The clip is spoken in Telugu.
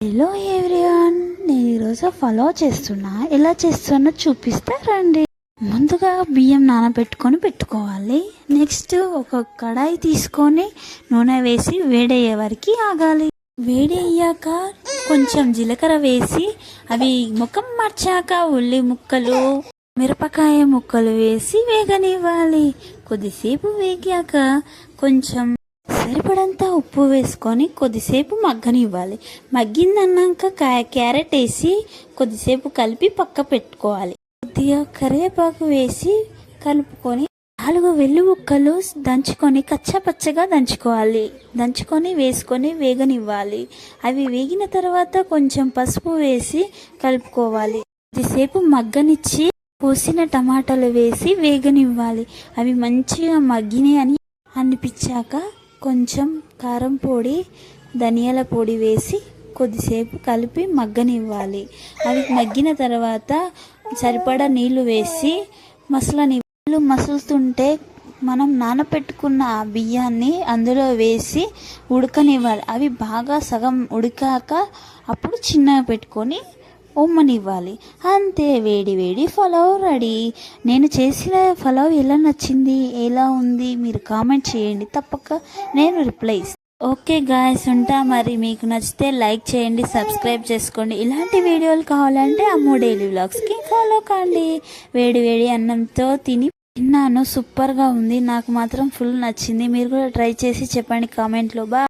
హలో ఎవ్రీవన్, నేను ఈరోజు ఫాలో చేస్తున్నా. ఎలా చేస్తున్నా చూపిస్తా రండి. ముందుగా బియ్యం నానబెట్టుకొని పెట్టుకోవాలి. నెక్స్ట్ ఒక కడాయి తీసుకొని నూనె వేసి వేడయ్యే వరకు ఆగాలి. వేడి అయ్యాక కొంచెం జీలకర్ర వేసి అవి ముఖం మార్చాక ఉల్లి ముక్కలు మిరపకాయ ముక్కలు వేసి వేగనివ్వాలి. కొద్దిసేపు వేగాక కొంచెం సరిపడంత ఉప్పు వేసుకొని కొద్దిసేపు మగ్గనివ్వాలి. మగ్గిందన్నాక క్యారెట్ వేసి కొద్దిసేపు కలిపి పక్క పెట్టుకోవాలి. కొద్దిగా కరివేపాకు వేసి కలుపుకొని 4 వెల్లి ముక్కలు దంచుకొని కచ్చాపచ్చగా దంచుకొని వేసుకొని వేగనివ్వాలి. అవి వేగిన తర్వాత కొంచెం పసుపు వేసి కలుపుకోవాలి. కొద్దిసేపు మగ్గనిచ్చి కోసిన టమాటాలు వేసి వేగనివ్వాలి. అవి మంచిగా మగ్గినాయి అని అనిపించాక కొంచెం కారం పొడి ధనియాల పొడి వేసి కొద్దిసేపు కలిపి మగ్గనివ్వాలి. అవి మగ్గిన తర్వాత సరిపడా నీళ్లు వేసి నీళ్ళు మసులుతుంటే మనం నానపెట్టుకున్న ఆ బియ్యాన్ని అందులో వేసి ఉడకనివ్వాలి. అవి బాగా సగం ఉడికాక అప్పుడు చిన్నగా పెట్టుకొని ఉమ్మనివ్వాలి. అంతే, వేడి వేడి పలావ్ రెడీ. నేను చేసిన పలావ్ ఎలా నచ్చింది, ఎలా ఉంది మీరు కామెంట్ చేయండి. తప్పక నేను రిప్లై ఇస్తాను. ఓకే గాయస్, ఉంటా. మరి మీకు నచ్చితే లైక్ చేయండి, సబ్స్క్రైబ్ చేసుకోండి. ఇలాంటి వీడియోలు కావాలంటే అమ్ము డైలీ వ్లాగ్స్కి ఫాలో కాండి. వేడి వేడి అన్నంతో తిన్నాను, సూపర్గా ఉంది. నాకు మాత్రం ఫుల్ నచ్చింది. మీరు కూడా ట్రై చేసి చెప్పండి కామెంట్లో. బాయ్.